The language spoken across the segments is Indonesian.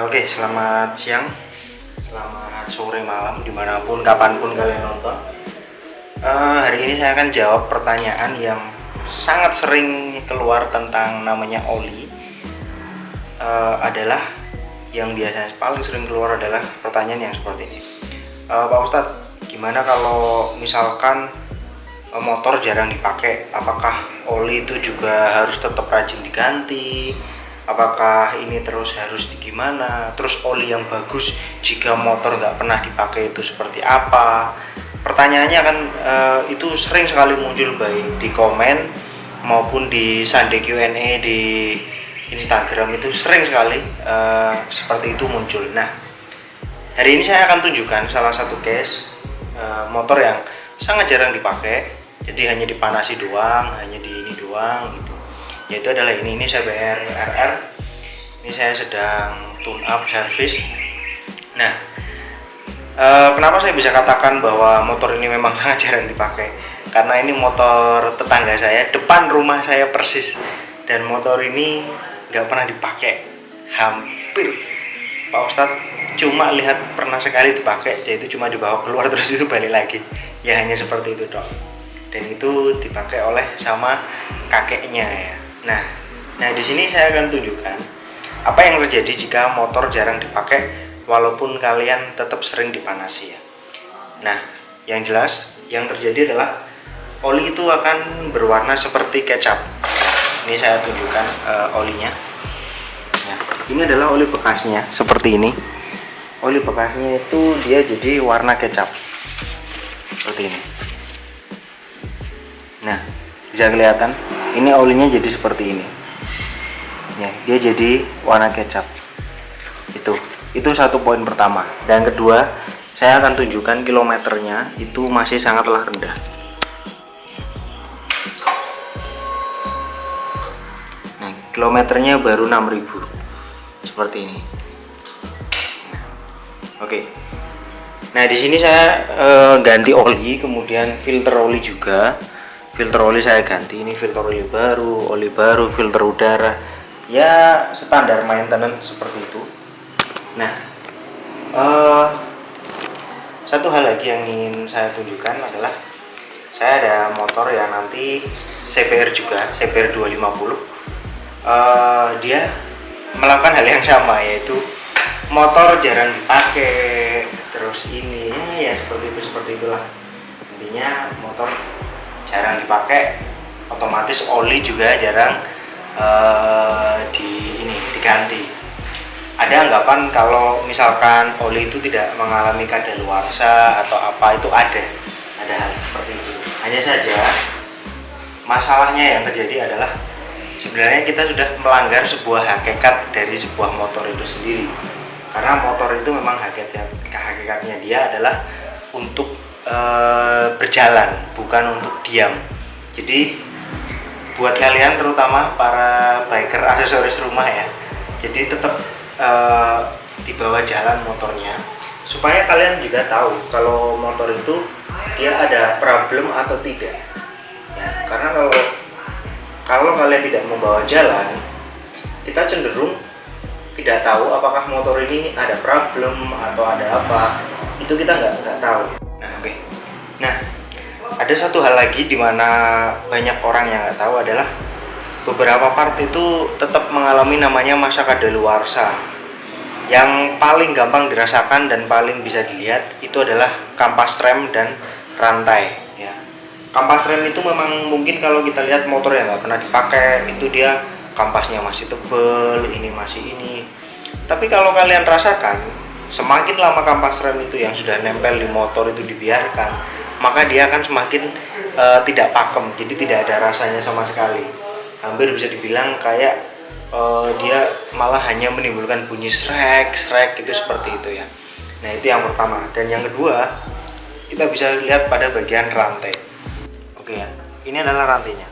Oke, selamat siang, selamat sore, malam, dimanapun, kapanpun kalian nonton. Hari ini saya akan jawab pertanyaan yang sangat sering keluar tentang namanya oli. Adalah yang biasanya paling sering keluar adalah pertanyaan yang seperti ini. Pak Ustadz, gimana kalau misalkan motor jarang dipakai? Apakah oli itu juga harus tetap rajin diganti? Apakah ini terus harus gimana? Terus oli yang bagus jika motor nggak pernah dipakai itu seperti apa? Pertanyaannya kan itu sering sekali muncul baik di komen maupun di Sunday Q&A di Instagram, itu sering sekali seperti itu muncul. Nah, hari ini saya akan tunjukkan salah satu case motor yang sangat jarang dipakai, jadi hanya dipanasi doang, hanya di ini doang gitu. Yaitu adalah ini CBR RR. Ini saya sedang tune up service. Nah, kenapa saya bisa katakan bahwa motor ini memang sangat jarang dipakai? Karena ini motor tetangga saya, depan rumah saya persis, dan motor ini nggak pernah dipakai. Hampir, Pak Ustadz, cuma lihat pernah sekali dipakai, yaitu cuma dibawa keluar terus itu balik lagi. Ya hanya seperti itu dong. Dan itu dipakai oleh sama kakeknya ya. Nah di sini saya akan tunjukkan apa yang terjadi jika motor jarang dipakai walaupun kalian tetap sering dipanasi ya. Nah, yang jelas yang terjadi adalah oli itu akan berwarna seperti kecap. Ini saya tunjukkan olinya. Nah, ini adalah oli bekasnya seperti ini. Oli bekasnya itu dia jadi warna kecap seperti ini. Nah, bisa kelihatan ini olinya jadi seperti ini ya, dia jadi warna kecap. Itu satu poin pertama. Dan kedua, saya akan tunjukkan kilometernya itu masih sangatlah rendah. Nah, kilometernya baru 6.000 seperti ini. Oke. Nah, di sini saya ganti oli, kemudian filter oli juga. Filter oli saya ganti, ini filter oli baru, filter udara, ya standar maintenance seperti itu. Nah, satu hal lagi yang ingin saya tunjukkan adalah saya ada motor yang nanti CBR juga, CBR 250. Dia melakukan hal yang sama, yaitu motor jarang dipakai, terus ini ya seperti itulah. Intinya motor jarang dipakai, otomatis oli juga jarang diganti. Ada anggapan kalau misalkan oli itu tidak mengalami kadaluarsa atau apa, itu ada hal seperti itu. Hanya saja masalahnya yang terjadi adalah sebenarnya kita sudah melanggar sebuah hakikat dari sebuah motor itu sendiri. Karena motor itu memang hakikatnya dia adalah untuk berjalan, bukan untuk diam. Jadi buat kalian, terutama para biker aksesoris rumah ya, jadi tetap dibawa jalan motornya supaya kalian juga tahu kalau motor itu dia ada problem atau tidak ya. Karena kalau kalian tidak membawa jalan, kita cenderung tidak tahu apakah motor ini ada problem atau ada apa, itu kita nggak tahu. Nah, ada satu hal lagi di mana banyak orang yang nggak tahu adalah beberapa part itu tetap mengalami namanya masa kadaluarsa. Yang paling gampang dirasakan dan paling bisa dilihat itu adalah kampas rem dan rantai. Ya. Kampas rem itu memang mungkin kalau kita lihat motor yang nggak pernah dipakai itu dia kampasnya masih tebel, ini masih ini. Tapi kalau kalian rasakan, semakin lama kampas rem itu yang sudah nempel di motor itu dibiarkan, maka dia akan semakin tidak pakem, jadi tidak ada rasanya sama sekali. Hampir bisa dibilang kayak dia malah hanya menimbulkan bunyi srek itu, seperti itu ya. Nah, itu yang pertama. Dan yang kedua, kita bisa lihat pada bagian rantai. Oke ya, ini adalah rantainya.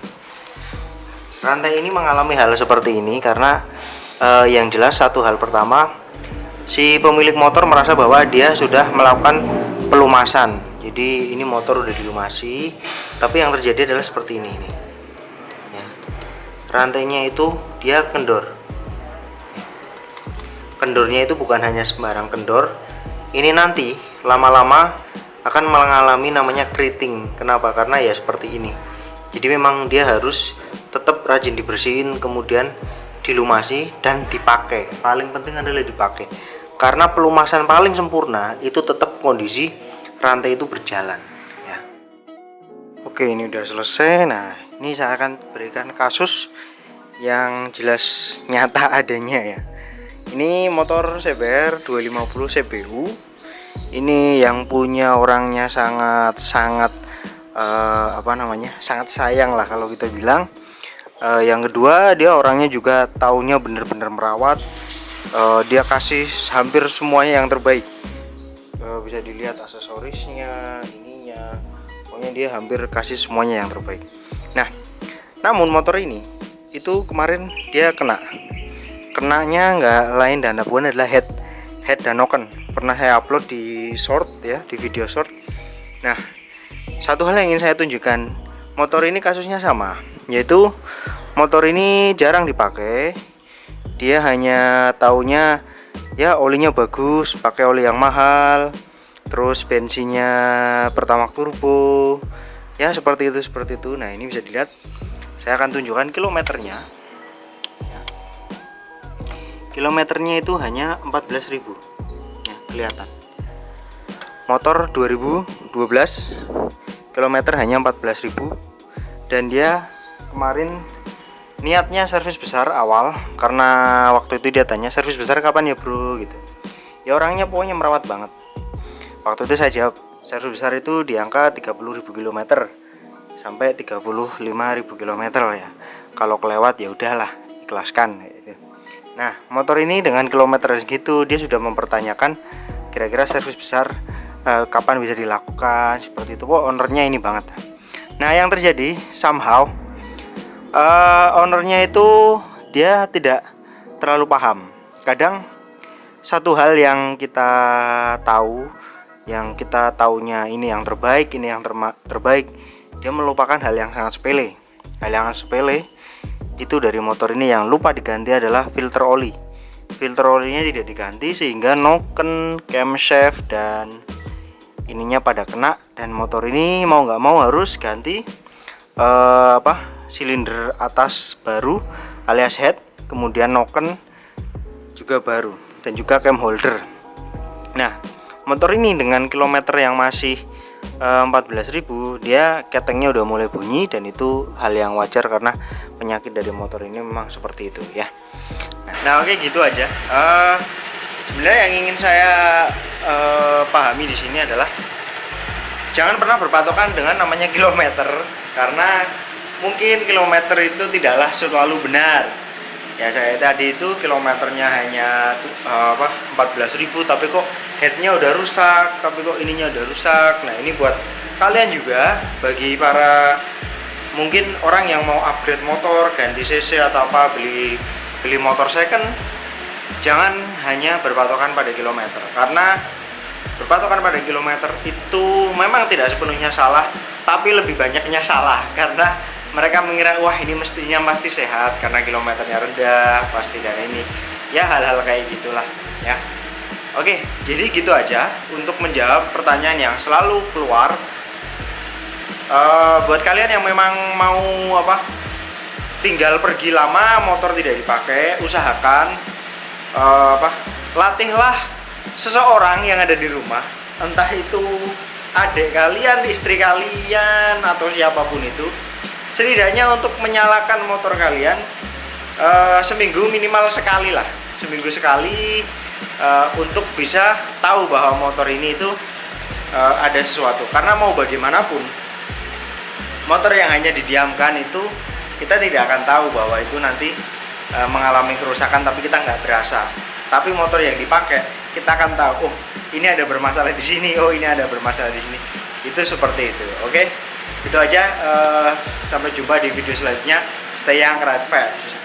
Rantai ini mengalami hal seperti ini karena yang jelas satu hal pertama, si pemilik motor merasa bahwa dia sudah melakukan pelumasan. Jadi ini motor udah dilumasi, tapi yang terjadi adalah seperti ini ya. Rantainya itu dia kendor. kendornya itu bukan hanya sembarang kendor. Ini nanti lama-lama akan mengalami namanya keriting. Kenapa? Karena ya seperti ini. Jadi memang dia harus tetap rajin dibersihin, kemudian dilumasi dan dipakai. Paling penting adalah dipakai. Karena pelumasan paling sempurna itu tetap kondisi rantai itu berjalan ya. Oke, ini udah selesai. Nah, ini saya akan berikan kasus yang jelas nyata adanya ya. Ini motor CBR 250 CBU. Ini yang punya orangnya sangat sangat sangat sayang lah kalau kita bilang. Yang kedua, dia orangnya juga taunya bener-bener merawat. Dia kasih hampir semuanya yang terbaik. Bisa dilihat aksesorisnya, ininya, pokoknya dia hampir kasih semuanya yang terbaik. Nah, namun motor ini itu kemarin dia kenanya nggak lain dan bukan adalah head dan noken. Pernah saya upload di short ya, di video short. Nah, satu hal yang ingin saya tunjukkan, motor ini kasusnya sama, yaitu motor ini jarang dipakai. Dia hanya taunya ya olinya bagus, pakai oli yang mahal, terus bensinnya pertamax turbo ya, seperti itu. Nah, ini bisa dilihat, saya akan tunjukkan kilometernya ya. Kilometernya itu hanya 14.000 ya, kelihatan. Motor 2012, kilometer hanya 14.000. Dan dia kemarin niatnya servis besar awal, karena waktu itu dia tanya servis besar kapan ya bro gitu. Ya orangnya pokoknya merawat banget. Waktu itu saya jawab servis besar itu di angka 30.000 km sampai 35.000 km ya. Kalau kelewat ya udahlah, ikhlaskan gitu. Nah, motor ini dengan kilometer segitu dia sudah mempertanyakan kira-kira servis besar kapan bisa dilakukan, seperti itu. Ownernya ini banget. Nah, yang terjadi somehow ownernya itu dia tidak terlalu paham. Kadang satu hal yang kita tahu, yang kita taunya ini yang terbaik, ini yang terbaik, dia melupakan hal yang sangat sepele. Hal yang sepele itu dari motor ini yang lupa diganti adalah filter oli. Filter olinya tidak diganti sehingga noken, camshaft dan ininya pada kena, dan motor ini mau nggak mau harus ganti silinder atas baru alias head, kemudian noken juga baru, dan juga cam holder. Nah, motor ini dengan kilometer yang masih 14.000, dia ketengnya udah mulai bunyi, dan itu hal yang wajar karena penyakit dari motor ini memang seperti itu ya. Nah, oke, gitu aja. Sebenarnya yang ingin saya pahami di sini adalah jangan pernah berpatokan dengan namanya kilometer, karena mungkin kilometer itu tidaklah selalu benar. Ya, saya tadi itu kilometernya hanya 14.000, tapi kok headnya udah rusak, tapi kok ininya udah rusak. Nah, ini buat kalian juga, bagi para mungkin orang yang mau upgrade motor, ganti cc atau apa, beli motor second, jangan hanya berpatokan pada kilometer, karena berpatokan pada kilometer itu memang tidak sepenuhnya salah, tapi lebih banyaknya salah, karena mereka mengira wah ini mestinya pasti sehat karena kilometernya rendah pasti, dan ini ya hal-hal kayak gitulah ya. Oke, jadi gitu aja untuk menjawab pertanyaan yang selalu keluar. Buat kalian yang memang mau tinggal pergi lama, motor tidak dipakai, usahakan latihlah seseorang yang ada di rumah, entah itu adik kalian, istri kalian, atau siapapun itu, setidaknya untuk menyalakan motor kalian seminggu minimal sekali lah, seminggu sekali, untuk bisa tahu bahwa motor ini itu ada sesuatu. Karena mau bagaimanapun, motor yang hanya didiamkan itu kita tidak akan tahu bahwa itu nanti mengalami kerusakan, tapi kita nggak berasa. Tapi motor yang dipakai, kita akan tahu, oh ini ada bermasalah di sini, oh ini ada bermasalah di sini. Itu seperti itu. Oke, itu aja. Sampai jumpa di video selanjutnya. Stay young, ride fast.